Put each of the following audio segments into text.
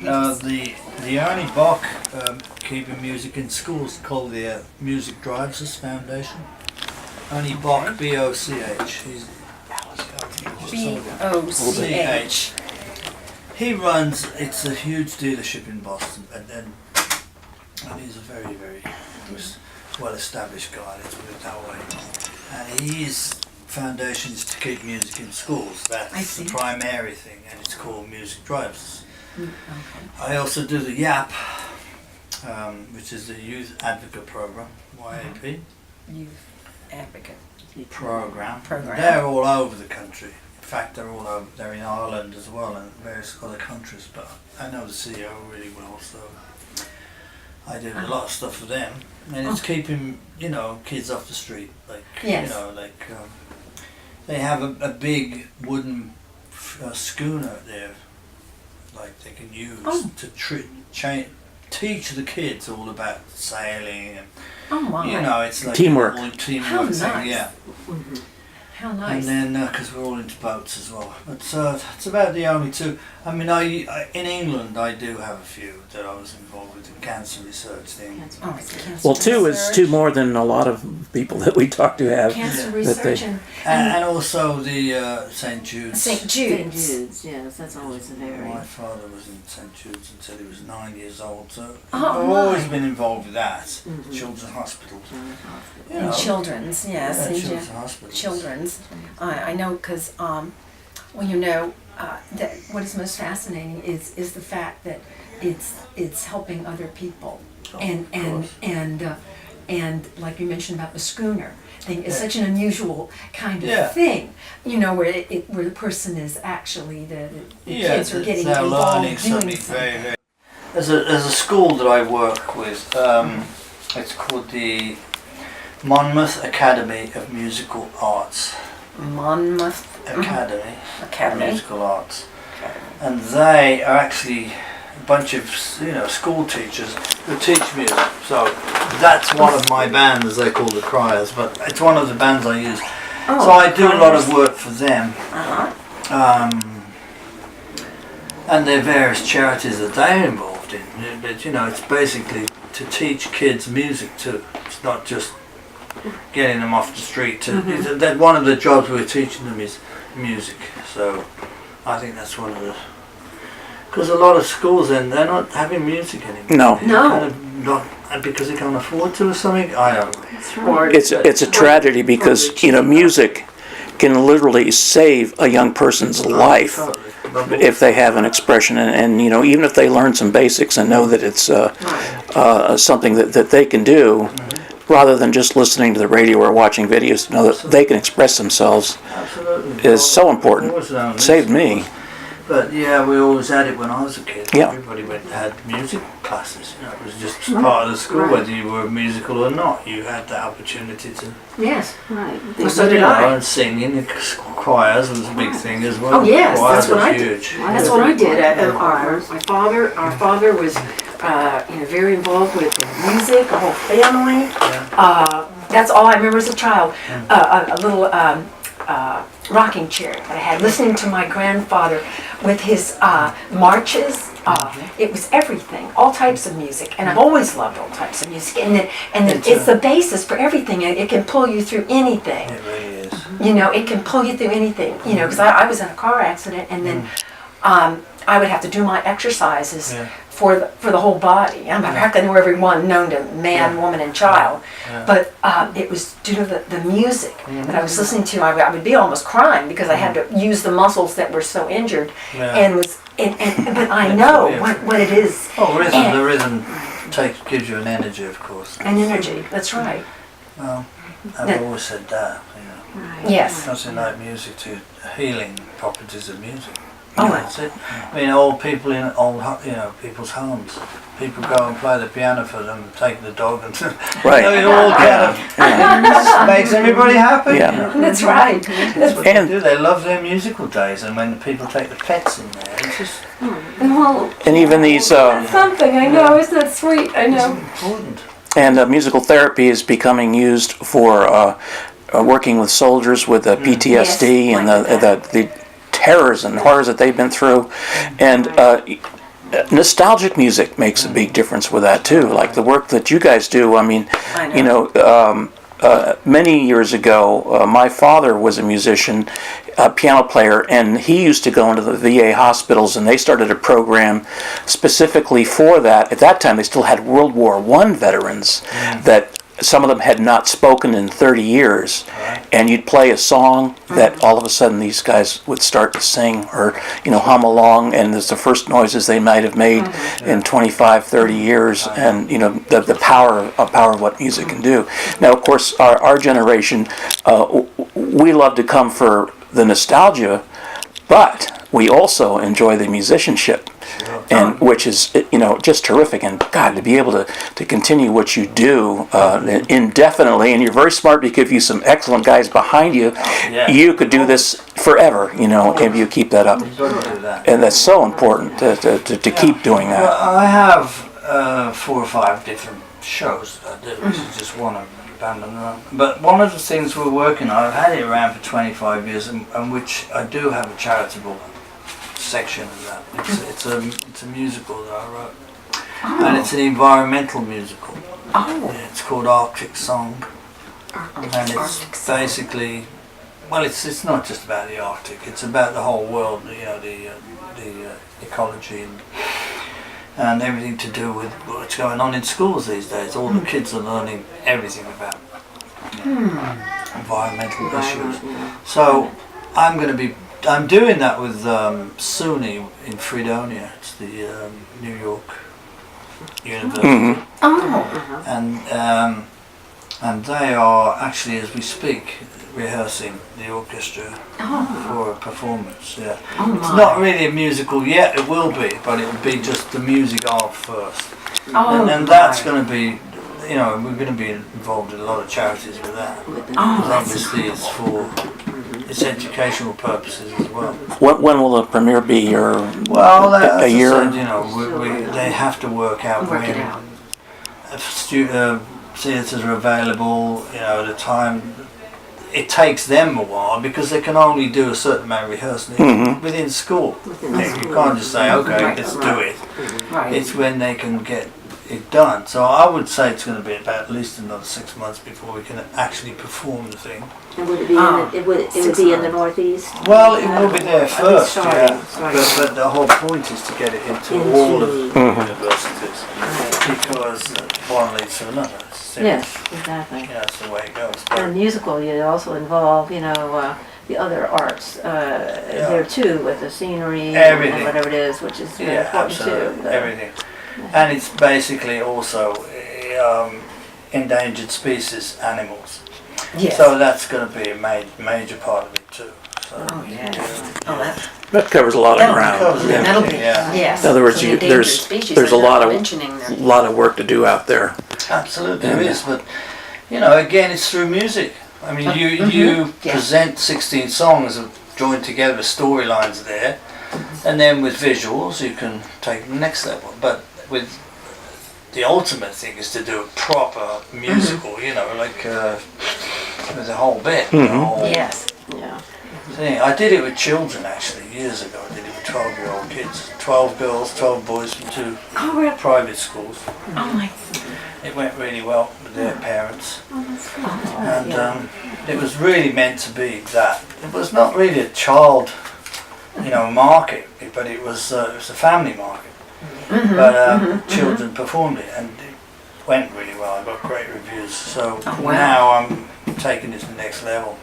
The Arnie Bach Keeping Music in Schools called the Music Drives Foundation. Arnie Bach, B-O-C-H. He's B-O-C-H. He runs. It's a huge dealership in Boston, and he's a very, very well-established guy. Let's put it that way. And his foundation is to keep music in schools. That's the primary thing, and it's called Music Drives. Okay. I also do the YAP, which is the Youth Advocate Program, YAP. Youth Advocate Program. They're all over the country. In fact, they're all over. They're in Ireland as well and various other countries. But I know the CEO really well, so I do a lot of stuff for them. And it's keeping, kids off the street. They have a big wooden schooner there, like they can use to teach the kids all about sailing and it's like teamwork. How nice. Thing, yeah. Mm-hmm. How nice. And then because we're all into boats as well, but it's about the only two. I mean, I in England I do have a few that I was involved with the cancer research thing. Well, two is two more than a lot of people that we talk to have. Cancer research and also the St. Jude's. St. Jude's. St. Jude's, yes, that's always a very... My father was in St. Jude's until he was 9 years old, so Oh, I've my. always been involved with that. Mhm. Children's Hospital. And children's, yes. Yeah, and children's hospitals. children's. I know because, that what is most fascinating is the fact that it's helping other people, Oh, and like you mentioned about the schooner thing, is such an unusual kind of Yeah. thing, where the person is actually the kids are getting they're involved learning doing something something. very, very. There's a school that I work with. It's called the Monmouth Academy of Musical Arts. Monmouth Academy. Academy. Of Musical Arts. And they are actually a bunch of school teachers who teach music. So that's one of my bands. They call the Criers, but it's one of the bands I use. So I do a lot of work for them. And there are various charities that they're involved in. But it's basically to teach kids music too. It's not just getting them off the street. That one of the jobs we're teaching them is music. So I think that's one of the... Because a lot of schools then, they're not having music anymore. No. Kind of not, because they can't afford to or something. I don't know. That's right. It's a tragedy because music can literally save a young person's life Totally. if they have an expression, and even if they learn some basics and know that it's something that they can do, rather than just listening to the radio or watching videos, to know that they can express themselves Absolutely. is so important. It saved me. But yeah, we always had it when I was a kid. Yeah. Everybody had music classes. It was just part of the school, whether you were musical or not. You had that opportunity to. Yes. Right. Well, so did I. And singing, the choirs was a big thing as well. Oh yes, Choirs that's what I was did. huge. That's what I did. Our father was very involved with the music, the whole family. That's all I remember as a child. A little rocking chair that I had, listening to my grandfather with his marches. It was everything, all types of music, and I've always loved all types of music. And it's the basis for everything. It can pull you through anything. It really is. It can pull you through anything. Because I was in a car accident, and then I would have to do my exercises for the whole body. I practically knew every one known to man, woman, and child. But it was due to the music that I was listening to. I would be almost crying because I had to use the muscles that were so injured, but I know what it is. Oh, the rhythm gives you an energy, of course. An energy. That's right. Well, I've always said that. Right. Yes. Nothing like music to healing properties of music. Oh, That's it. I mean, old people in people's homes. People go and play the piano for them, take the dog, and Right. it all kind of makes everybody happy. Yeah. That's right. That's what they do. They love their musical days, and when the people take the pets in there, it's just Well, And even these something. I know. Isn't that sweet? I know. important. and musical therapy is becoming used for working with soldiers with PTSD Yes, and like the terrors and horrors that they've been through, and nostalgic music makes a big difference with that too. Like the work that you guys do. I mean, I know. you know, many years ago, my father was a musician, a piano player, and he used to go into the VA hospitals, and they started a program specifically for that. At that time, they still had World War I veterans that some of them had not spoken in 30 years, and you'd play a song that all of a sudden these guys would start to sing or, you know, hum along, and it's the first noises they might have made in 25, 30 years, and, you know, the power of what music can do. Now, of course, our generation, we love to come for the nostalgia, but we also enjoy the musicianship, and which is, you know, just terrific. And God, to be able to continue what you do indefinitely, and you're very smart because you have some excellent guys behind you. You could do this forever, you know, if you keep that up. And that's so important to keep doing that. Well, I have 4 or 5 different shows that I do, which is just one of band on their own. But one of the things we're working on, I've had it around for 25 years, and which I do have a charitable section of that. It's a musical that I wrote, and it's an environmental musical. It's called Arctic Song, and it's basically, well, it's not just about the Arctic. It's about the whole world. You know, the ecology and everything to do with what's going on in schools these days. All the kids are learning everything about environmental issues. So I'm doing that with SUNY in Fredonia. It's the New York University. And they are actually, as we speak, rehearsing the orchestra for a performance. It's not really a musical yet. It will be, but it will be just the music of first. And that's going to be, you know, we're going to be involved in a lot of charities with that. Obviously, it's for its educational purposes as well. When will the premiere be? Or a year? Said, you know, they have to work out when theatres are available. You know, the time. It takes them a while because they can only do a certain amount of rehearsal within school. You can't just say, okay, let's do it. It's when they can get it done. So I would say it's going to be about at least another 6 months before we can actually perform the thing. And would it be it would be in the Northeast? Well, it will be there first, but the whole point is to get it into all of the universities because one leads to another. Yes, exactly. Yeah, that's the way it goes. And musical, you also involve, you know, the other arts there too, with the scenery and whatever it is, which is very important absolutely. too. Everything. And it's basically also endangered species animals. Yes. So that's going to be a major part of it too. So, That covers a lot of ground. That'll be, In other words, there's a lot of work to do out there. Absolutely, there is. But you know, again, it's through music. I mean, you present 16 songs joined together with storylines there, and then with visuals, you can take the next level. But with the ultimate thing is to do a proper musical. You know, like with the whole bit. The whole thing. I did it with children actually years ago. I did it with 12-year-old kids, 12 girls, 12 boys from 2 private schools. It went really well with their parents, and it was really meant to be that. It was not really a child, you know, market, but it was a family market. But children performed it, and it went really well. I got great reviews. So now I'm taking it to the next level.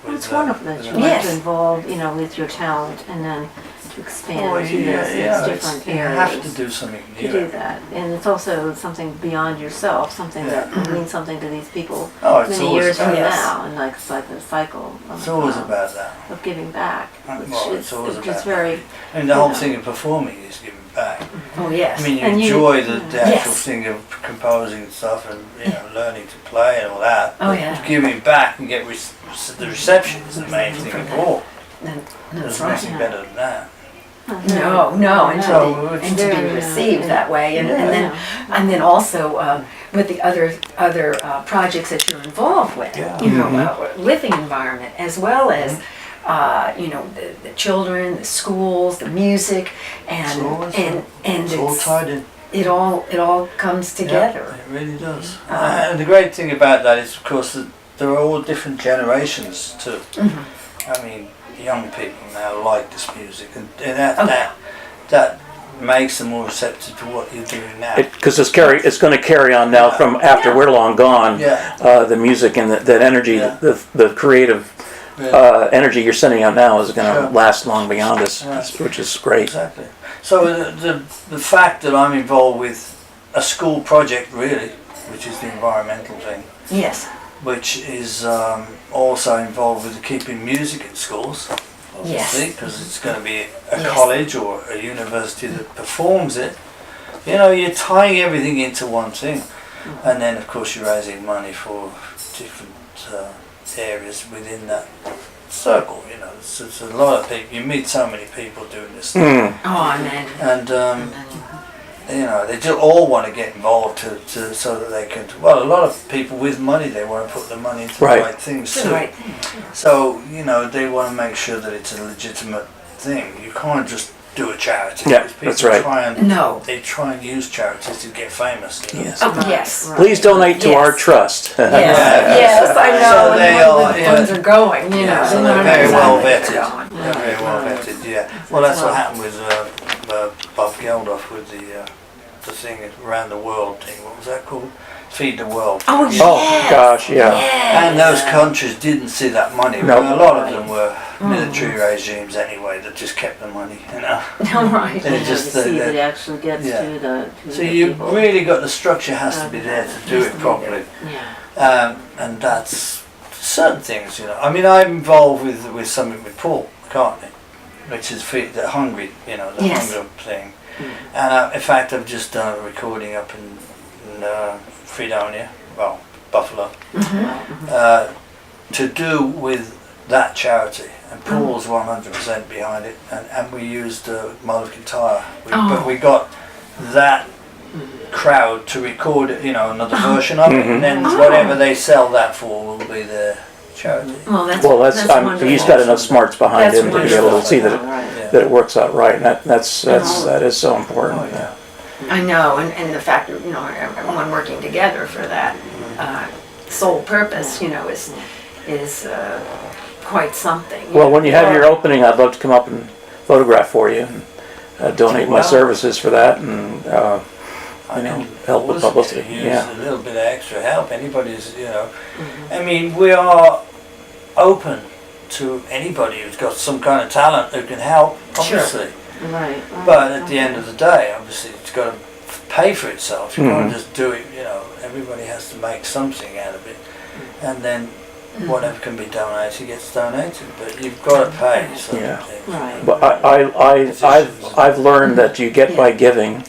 It's wonderful that you want to involve, you know, with your talent and then to expand to these different areas. You have to do something new. To do that. And it's also something beyond yourself, something that means something to these people many years from now. And like, it's like the cycle it's always about that. Of giving back. It's always about very, I mean, the whole thing of performing is giving back. Oh, yes. I mean, you enjoy the actual thing of composing and stuff and, you know, learning to play and all that. Oh, yeah. Giving back and get the reception is the main thing of all. That's There's nothing better than that. No, and to be received that way, and then also with the other projects that you're involved with, you know, with the environment, as well as the children, the schools, the music, and it's all tied in. It all comes together. Yeah, it really does. And the great thing about that is, of course, that there are all different generations too. I mean, young people now like this music, and that makes them more receptive to what you're doing now. Because it's going to carry on now from after we're long gone. The music and that energy, the creative energy you're sending out now is going to last long beyond us, which is great. Exactly. So the fact that I'm involved with a school project, really, which is the environmental thing. Yes. Which is also involved with keeping music in schools, obviously, because it's going to be a college or a university that performs it. You're tying everything into one thing, and then of course you're raising money for different areas within that circle. It's a lot of people. You meet so many people doing this thing. Oh, man. And they just all want to get involved to so that they can. Well, a lot of people with money, they want to put the money into the right things too. Right. So they want to make sure that it's a legitimate thing. You can't just do a charity. Yeah, that's right. They try and use charities to get famous. Yes. Oh, yes. Please donate to our trust. Yes, I know. So they and the funds are going. So they're very well vetted. They're very well vetted. Yeah. Well, that's what happened with Bob Geldof with the thing around the world thing. What was that called? Feed the World. Oh, yes. Oh gosh, yeah. And those countries didn't see that money. No. A lot of them were military regimes anyway that just kept the money. Right. They just see that it actually gets to the so you've really got the structure has to be there to do it properly. And that's certain things. I mean, I'm involved with something with Paul McCartney, which is the Hungry, the hunger thing. And in fact, I've just done a recording up in Fredonia, well, Buffalo, to do with that charity. And Paul's 100% behind it. And we used Mother Guitar. But we got that crowd to record another version of it. And then whatever they sell that for will be their charity. Well, that's wonderful. He's got enough smarts behind him to be able to see that it works out right. And that is so important. Oh, yeah. I know, and the fact that everyone working together for that sole purpose, is quite something. Well, when you have your opening, I'd love to come up and photograph for you and donate my services for that, and help with publicity. Use a little bit of extra help. Anybody's, I mean, we are open to anybody who's got some kind of talent who can help, obviously. Right. But at the end of the day, obviously, it's got to pay for itself. You can't just do it. Everybody has to make something out of it, and then whatever can be donated gets donated. But you've got to pay. Right. But I've learned that you get by giving,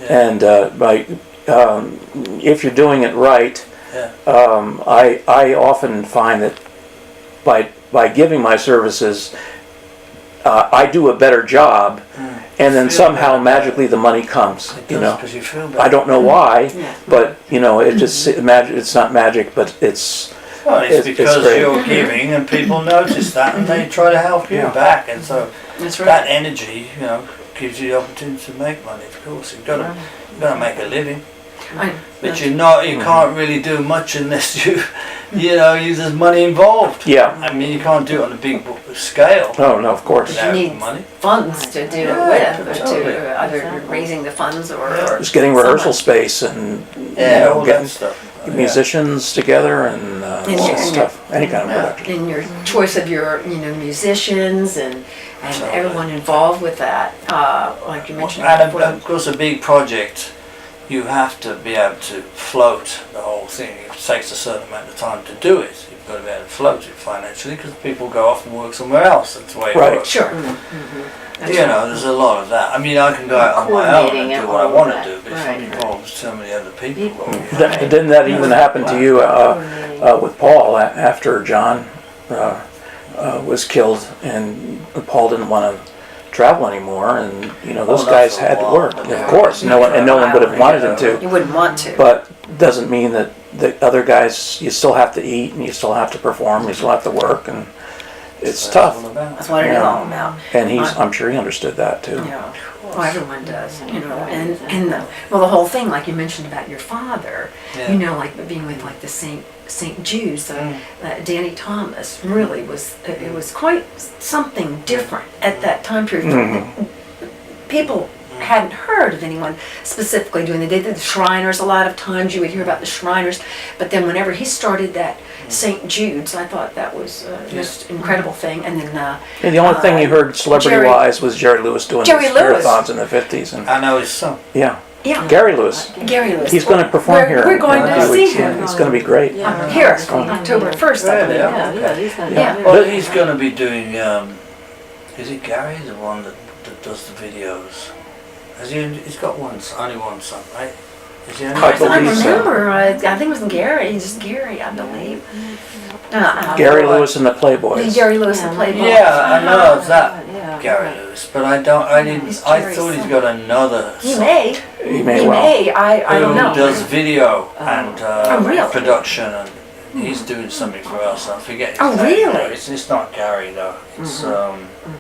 and by if you're doing it right. I often find that by giving my services, I do a better job, and then somehow magically the money comes. It does, 'cause you feel better. I don't know why, but it just it's not magic, but it's. Well, it's because you're giving, and people notice that, and they try to help you back, and so that energy, gives you the opportunity to make money. Of course, you've got to make a living. But you can't really do much unless there's money involved. Yeah. I mean, you can't do it on a big scale. Oh no, of course. You need money. funds to do it with, or to either raising the funds or just getting rehearsal space and all getting that stuff. musicians together and stuff. Any kind of production. in your choice of your musicians and everyone involved with that, like you mentioned And before. of course, a big project, you have to be able to float the whole thing. It takes a certain amount of time to do it. You've got to be able to float it financially because people go off and work somewhere else. That's the way it works. Sure. There's a lot of that. I mean, I can go out on my own and do what I want to do, but it involves so many other people. Didn't that even happen to you with Paul after John was killed and Paul didn't want to travel anymore, and those guys had to work, of course. No one would have wanted him to. You wouldn't want to. But doesn't mean that the other guys, you still have to eat and you still have to perform, you still have to work, and it's what tough. all about. That's what it is all about. And I'm sure he understood that too. Yeah, well, everyone does, and the whole thing, like you mentioned about your father, like being with like the St. Jude's, Danny Thomas really was, it was quite something different at that time period. People hadn't heard of anyone specifically doing it. They did the Shriners. A lot of times you would hear about the Shriners, but then whenever he started that St. Jude's, I thought that was just an incredible thing. And then the only thing you heard celebrity-wise was Jerry Lewis doing the marathons in the 50s. And I know his son. Yeah. Gary Lewis. Gary Lewis. He's going to perform here. We're going in a to few see weeks. him. It's going to be great. Here, October 1st, I believe. He's gonna Yeah. But he's going to be doing, is it Gary, the one that does the videos? He's got only one son, right? Is he only I I believe so. remember, I think it was Gary, just Gary, I believe. Gary Lewis and the Playboys. Gary Lewis and Playboy. Yeah, I know of that. Yeah. Gary Lewis, but I thought he's got another He son may. He may well. I don't know. who does video and really? production, and he's doing something for us. I forget his Oh, name. really? It's not Gary though. It's